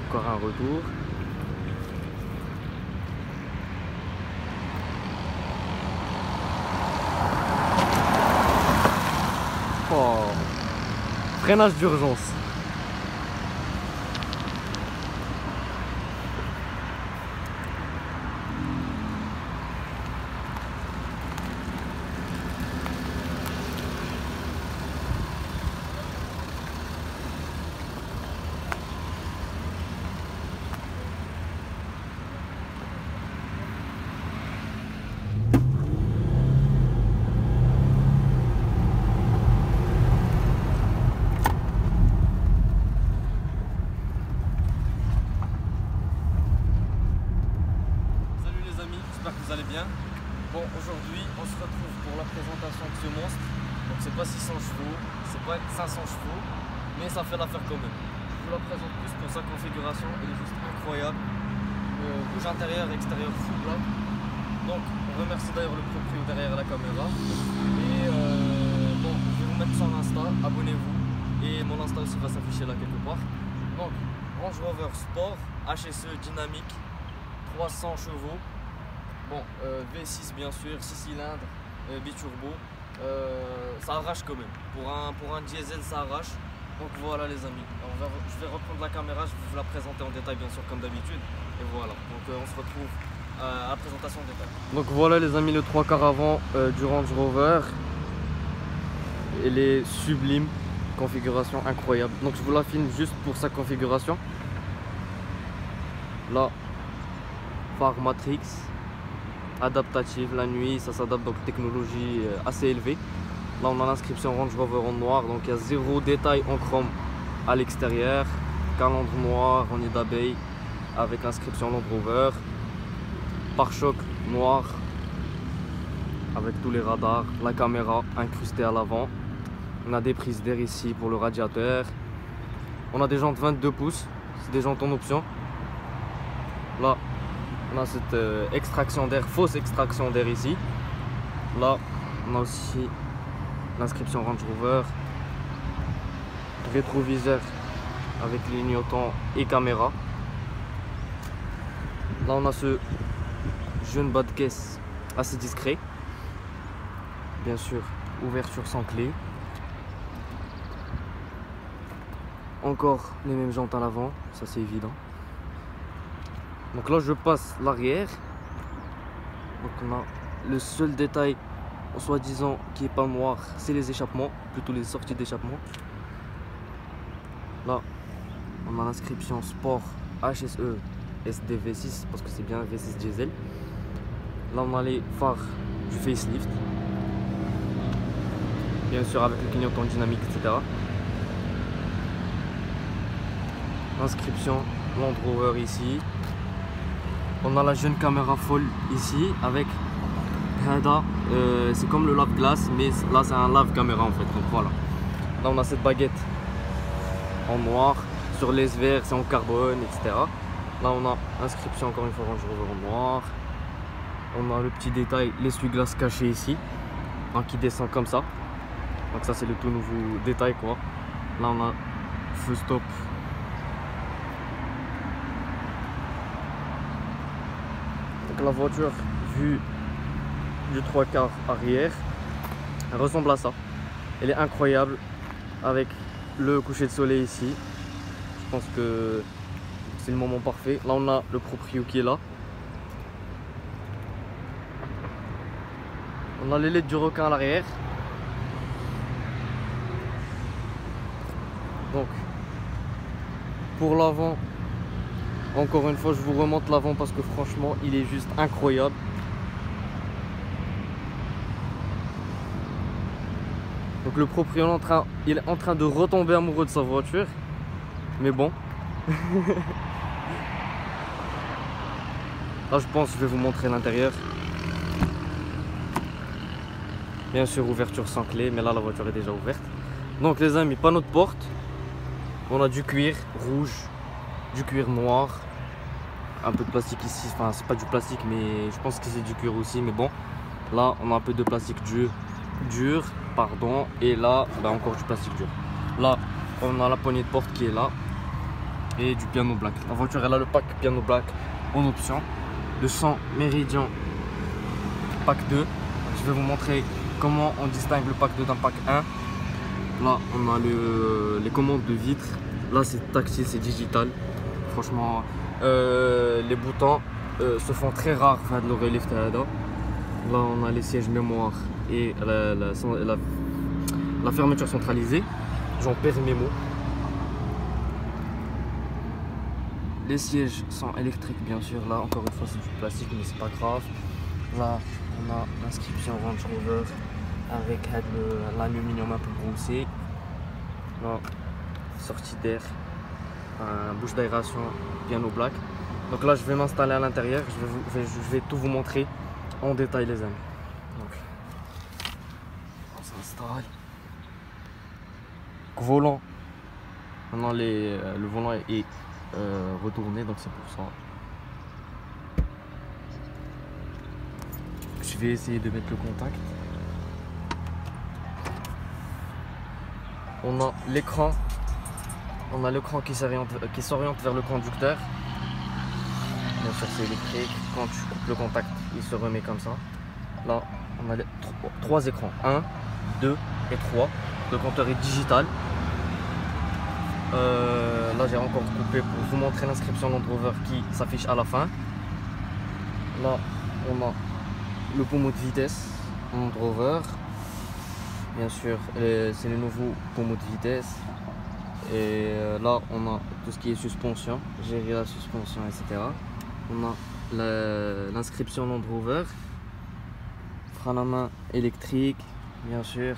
Encore un retour. Oh. Freinage d'urgence. J'espère que vous allez bien. Bon, aujourd'hui on se retrouve pour la présentation de ce monstre. Donc c'est pas 600 chevaux, c'est pas 500 chevaux, mais ça fait l'affaire quand même. Je vous la présente plus pour sa configuration, elle est juste incroyable. Rouge intérieur et extérieur full black. Donc on remercie d'ailleurs le proprio derrière la caméra. Et bon, je vais vous mettre son Insta, abonnez-vous. Et mon Insta aussi va s'afficher là quelque part. Donc Range Rover Sport, HSE dynamique, 300 chevaux. Bon, V6 bien sûr, 6 cylindres, biturbo, ça arrache quand même. Pour un diesel, ça arrache. Donc voilà les amis, je vais reprendre la caméra, je vais vous la présenter en détail bien sûr comme d'habitude. Et voilà, donc on se retrouve à la présentation en détail. Donc voilà les amis, le 3/4 avant du Range Rover. Elle est sublime, configuration incroyable. Donc je vous la filme juste pour sa configuration. Là, phare Matrix. Adaptative, la nuit, ça s'adapte, donc technologie assez élevée. Là on a l'inscription Range Rover en noir, donc il y a zéro détail en chrome à l'extérieur. Calandre noir en nid d'abeille avec l'inscription Land Rover. Pare-choc noir avec tous les radars, la caméra incrustée à l'avant. On a des prises d'air ici pour le radiateur. On a des jantes 22 pouces, c'est des jantes en option. Là on a cette extraction d'air, fausse extraction d'air ici. Là, on a aussi l'inscription Range Rover. Rétroviseur avec clignotant et caméra. Là, on a ce jeune bas de caisse assez discret. Bien sûr, ouverture sans clé. Encore les mêmes jantes à l'avant, ça c'est évident. Donc là je passe l'arrière. Donc on a le seul détail en soi-disant qui est pas noir, c'est les échappements, plutôt les sorties d'échappement. Là on a l'inscription Sport HSE SDV6 parce que c'est bien V6 diesel. Là on a les phares du facelift, bien sûr avec le clignotant dynamique, etc. L'inscription Land Rover ici. On a la jeune caméra folle ici avec c'est comme le lave-glace, mais là c'est un lave-caméra en fait. Donc voilà. Là on a cette baguette en noir, sur les verts c'est en carbone, etc. Là on a inscription encore une fois Range Rover en noir. On a le petit détail, l'essuie-glace caché ici, hein, qui descend comme ça. Donc ça c'est le tout nouveau détail quoi. Là on a feu stop. La voiture vue du 3/4 arrière, elle ressemble à ça. Elle est incroyable avec le coucher de soleil ici. Je pense que c'est le moment parfait. Là on a le proprio qui est là. On a les LED du requin à l'arrière. Donc pour l'avant, encore une fois, je vous remonte l'avant parce que franchement, il est juste incroyable. Donc le propriétaire, il est en train de retomber amoureux de sa voiture. Mais bon. Là, je pense que je vais vous montrer l'intérieur. Bien sûr, ouverture sans clé, mais là, la voiture est déjà ouverte. Donc les amis, panneau de porte. On a du cuir rouge, du cuir noir, un peu de plastique ici, enfin c'est pas du plastique mais je pense que c'est du cuir aussi, mais bon, là on a un peu de plastique dur, pardon, et là bah, encore du plastique dur. Là on a la poignée de porte qui est là, et du piano black. La voiture elle a le pack piano black en option, le 100 Meridian pack 2. Donc, je vais vous montrer comment on distingue le pack 2 d'un pack 1. Là on a les commandes de vitres, là c'est tactile, c'est digital. Franchement les boutons se font très rares de le relift. Là on a les sièges mémoire et la fermeture centralisée. J'en perds mes mots. Les sièges sont électriques bien sûr. Là encore une fois c'est du plastique mais c'est pas grave. Là on a l'inscription Range Rover avec l'aluminium un peu broussé. Là sortie d'air, bouche d'aération piano black. Donc là je vais m'installer à l'intérieur. Je vais tout vous montrer en détail les amis. Donc on s'installe. Volant. Maintenant le volant est retourné donc c'est pour ça. Je vais essayer de mettre le contact. On a l'écran. On a l'écran qui s'oriente vers le conducteur. Bien sûr c'est électrique. Quand tu coupes le contact, il se remet comme ça. Là on a trois écrans. 1, 2 et 3. Le compteur est digital. Là j'ai encore coupé pour vous montrer l'inscription Land Rover qui s'affiche à la fin. Là on a le pommeau de vitesse Land Rover. Bien sûr c'est le nouveau pommeau de vitesse. Et là on a tout ce qui est suspension, gérer la suspension, etc. On a l'inscription Land Rover. Frein à main électrique, bien sûr.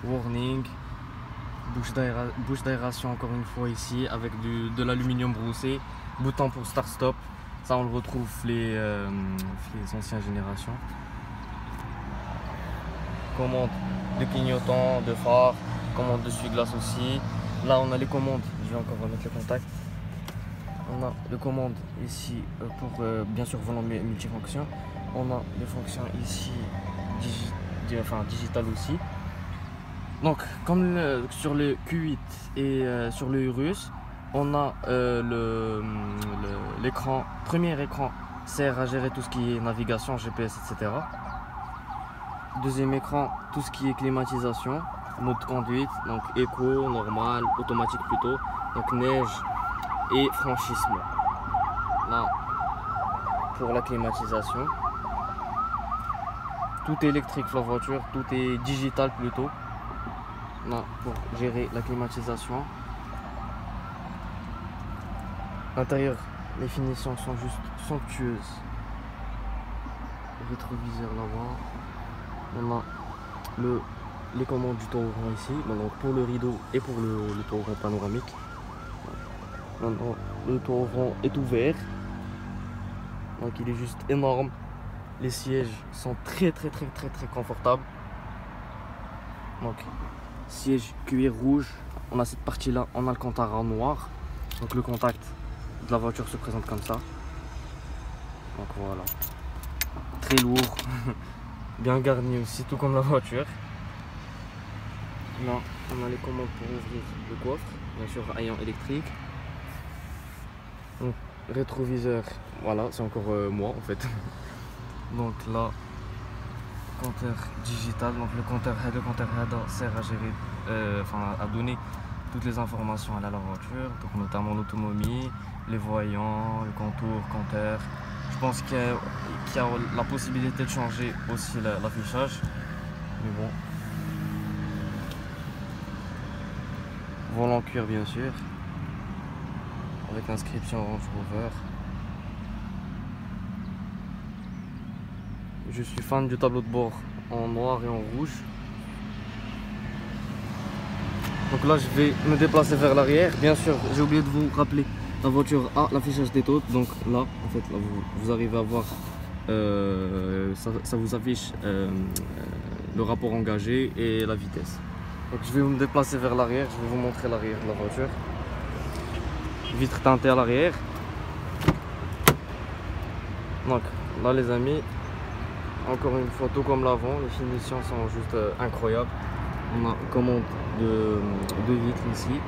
Warning. Bouche d'aération encore une fois ici avec de l'aluminium broussé. Bouton pour start stop. Ça on le retrouve les anciennes générations. Commande de clignotant, de phare, commande de essuie-glace aussi. Là on a les commandes, je vais encore remettre le contact. On a les commandes ici pour bien sûr volant multifonction. On a les fonctions ici digital aussi. Donc comme sur le Q8 et sur le Urus, on a l'écran, premier écran sert à gérer tout ce qui est navigation, GPS, etc. Deuxième écran, tout ce qui est climatisation, mode conduite, donc éco, normal, automatique plutôt, donc neige et franchissement. Là, pour la climatisation, tout est électrique la voiture, tout est digital plutôt. Là, pour gérer la climatisation. L'intérieur, les finitions sont juste somptueuses. Rétroviseur là-bas. On a les commandes du tour ici, donc pour le rideau et pour le tour panoramique. Maintenant, le tour est ouvert, donc il est juste énorme. Les sièges sont très confortables. Donc siège cuir rouge, on a cette partie là, on a le contact en noir, donc le contact de la voiture se présente comme ça. Donc voilà, très lourd. Bien garni aussi, tout comme la voiture. Là, on a les commandes pour ouvrir le coffre, bien sûr ayant électrique. Donc, rétroviseur, voilà, c'est encore moi en fait. Donc là, compteur digital, donc le compteur head sert à gérer, à donner toutes les informations à la voiture, donc notamment l'autonomie, les voyants, le contour, compteur. Je pense qu'il y a la possibilité de changer aussi l'affichage, mais bon. Volant cuir bien sûr, avec l'inscription Range Rover. Je suis fan du tableau de bord en noir et en rouge. Donc là je vais me déplacer vers l'arrière. Bien sûr j'ai oublié de vous rappeler, la voiture a l'affichage des taux. Donc là en fait là, vous arrivez à voir, ça vous affiche le rapport engagé et la vitesse. Donc je vais me déplacer vers l'arrière, je vais vous montrer l'arrière de la voiture. Vitre teintée à l'arrière. Donc là les amis, encore une fois tout comme l'avant, les finitions sont juste incroyables. On a commande de vitres ici,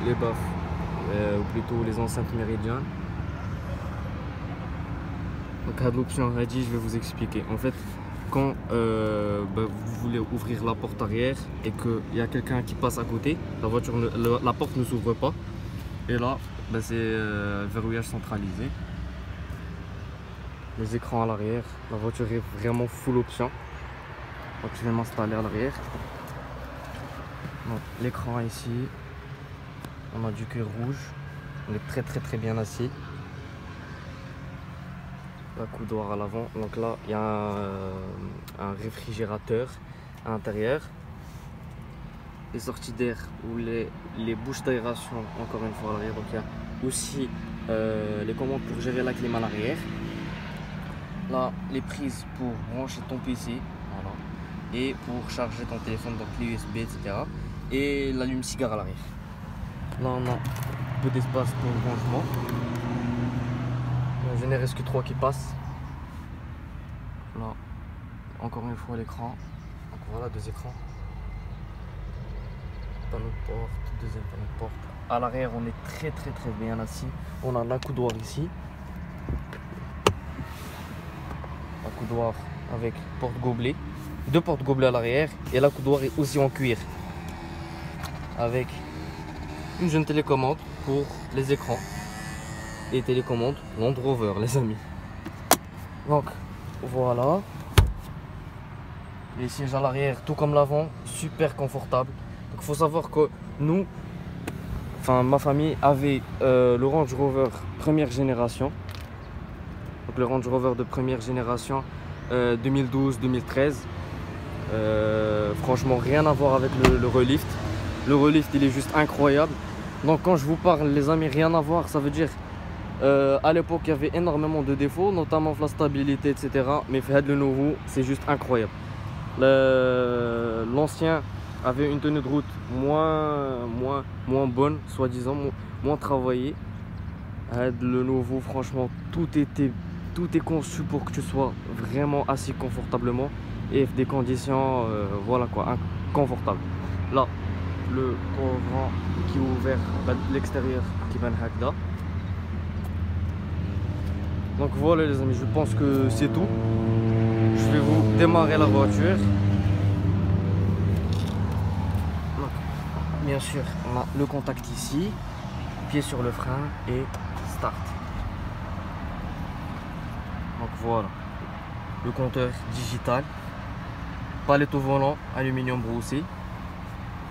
les baffes ou plutôt les enceintes Meridian. Donc à l'option Ready, je vais vous expliquer. En fait, quand vous voulez ouvrir la porte arrière et qu'il y a quelqu'un qui passe à côté, la porte ne s'ouvre pas. Et là, c'est verrouillage centralisé. Les écrans à l'arrière, la voiture est vraiment full option. Donc je vais m'installer à l'arrière. L'écran ici, on a du cuir rouge, on est très bien assis. La coudoir à l'avant, donc là il y a un réfrigérateur à l'intérieur. Les sorties d'air ou les bouches d'aération encore une fois à l'arrière. Donc il y a aussi les commandes pour gérer la clim à l'arrière. Là les prises pour brancher ton PC, voilà, et pour charger ton téléphone, donc clé USB, etc. Et l'allume-cigare à l'arrière. Là on a un peu d'espace pour le rangement. Je n'ai reste que 3 qui passent. Là, encore une fois l'écran. Donc voilà, 2 écrans. Panneau de porte, deuxième panneau de porte. À l'arrière, on est très bien assis. On a la coudoir ici. La coudoir avec porte-gobelet. 2 porte-gobelets à l'arrière. Et la coudoir est aussi en cuir. Avec une jeune télécommande pour les écrans. Et télécommande Land Rover, les amis. Donc voilà, les sièges à l'arrière tout comme l'avant, super confortable. Donc il faut savoir que nous, ma famille avait le Range Rover première génération. Donc le Range Rover de première génération 2012-2013. Franchement rien à voir avec le relift. Le relift il est juste incroyable. Donc quand je vous parle les amis, rien à voir, ça veut dire à l'époque il y avait énormément de défauts, notamment la stabilité, etc. Mais le nouveau c'est juste incroyable. L'ancien avait une tenue de route moins bonne, soi-disant, moins travaillée. Le nouveau, franchement, tout est conçu pour que tu sois vraiment assis confortablement et des conditions voilà quoi, confortables. Là le couvrant qui est ouvert de l'extérieur qui va là. Donc voilà les amis, je pense que c'est tout. Je vais vous démarrer la voiture. Donc, bien sûr, on a le contact ici, pied sur le frein et start. Donc voilà, le compteur digital, palette au volant, aluminium broussé,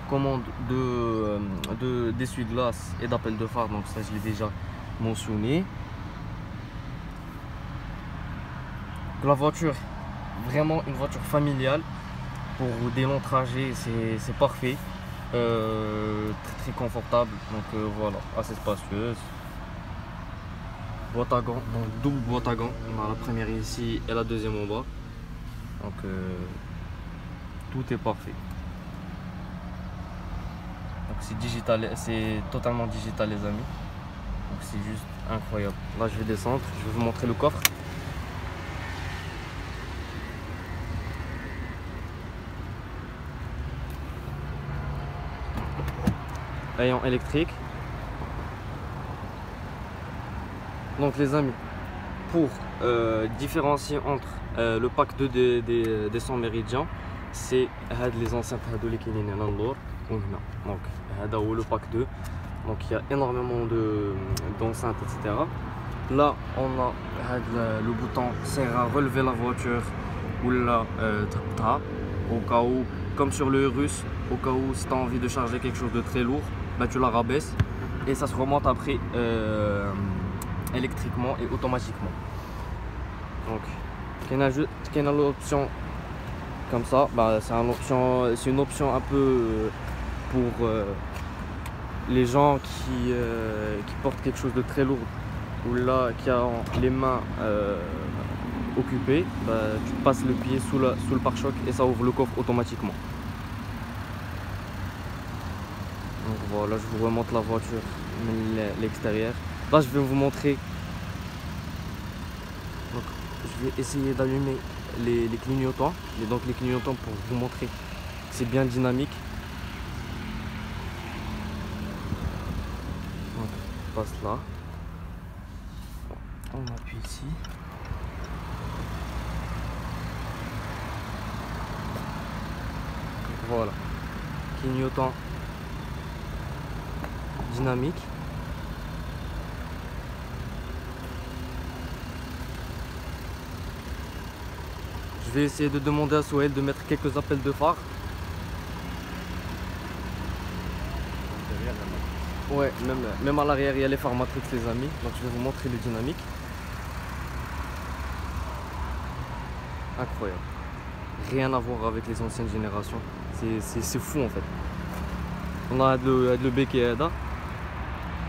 commande d'essuie-glace et d'appel de phare, donc ça je l'ai déjà mentionné. La voiture, vraiment une voiture familiale pour des longs trajets, c'est parfait, très confortable. Donc voilà, assez spacieuse. Boîte à gants, donc double boîte à gants. On a la première ici et la deuxième en bas. Donc tout est parfait. Donc c'est digital, c'est totalement digital les amis. Donc c'est juste incroyable. Là je vais descendre, je vais vous montrer le coffre. Rayon électrique. Donc les amis, pour différencier entre le pack 2 des 100 méridiens, c'est les enceintes de l'équilibre. Donc le pack 2. Donc il y a énormément d'enceintes, etc. Là on a le bouton sert à relever la voiture ou la au cas où, comme sur le Urus, au cas où si tu as envie de charger quelque chose de très lourd, tu la rabaisses et ça se remonte après électriquement et automatiquement. Donc il y a l'option comme ça, c'est une option un peu pour les gens qui portent quelque chose de très lourd ou là qui a les mains occupées, tu passes le pied sous le pare-choc et ça ouvre le coffre automatiquement. Donc voilà, je vous remonte la voiture, l'extérieur. Là je vais vous montrer. Donc, je vais essayer d'allumer les clignotants. Et donc les clignotants pour vous montrer que c'est bien dynamique. Donc, passe là. On appuie ici. Voilà. Clignotant dynamique. Je vais essayer de demander à Sohail de mettre quelques appels de phare. Ouais, même à l'arrière il y a les phares Matrix les amis. Donc je vais vous montrer le dynamique. Incroyable. Rien à voir avec les anciennes générations. C'est fou en fait. On a le béquet Ada.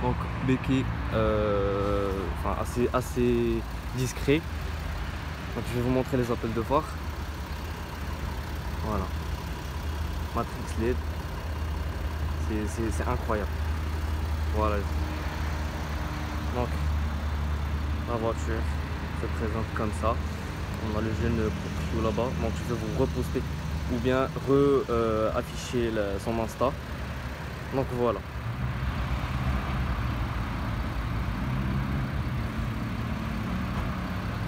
Donc béquet assez discret. Donc je vais vous montrer les appels de phare. Voilà. Matrix LED. C'est incroyable. Voilà. Donc la voiture se présente comme ça. On a le jeune proprio là-bas. Donc je vais vous reposter ou bien afficher son Insta. Donc voilà.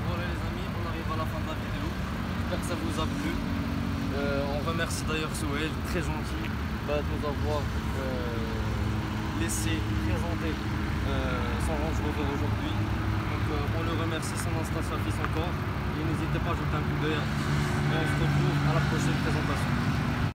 Voilà les amis, on arrive à la fin de la vidéo. J'espère que ça vous a plu. On remercie d'ailleurs Sohail, très gentil de nous avoir laissé présenter son Range Rover aujourd'hui. Donc on le remercie, son Insta s'affiche encore. Et n'hésitez pas à jeter un coup d'œil. Et on se retrouve à la prochaine présentation.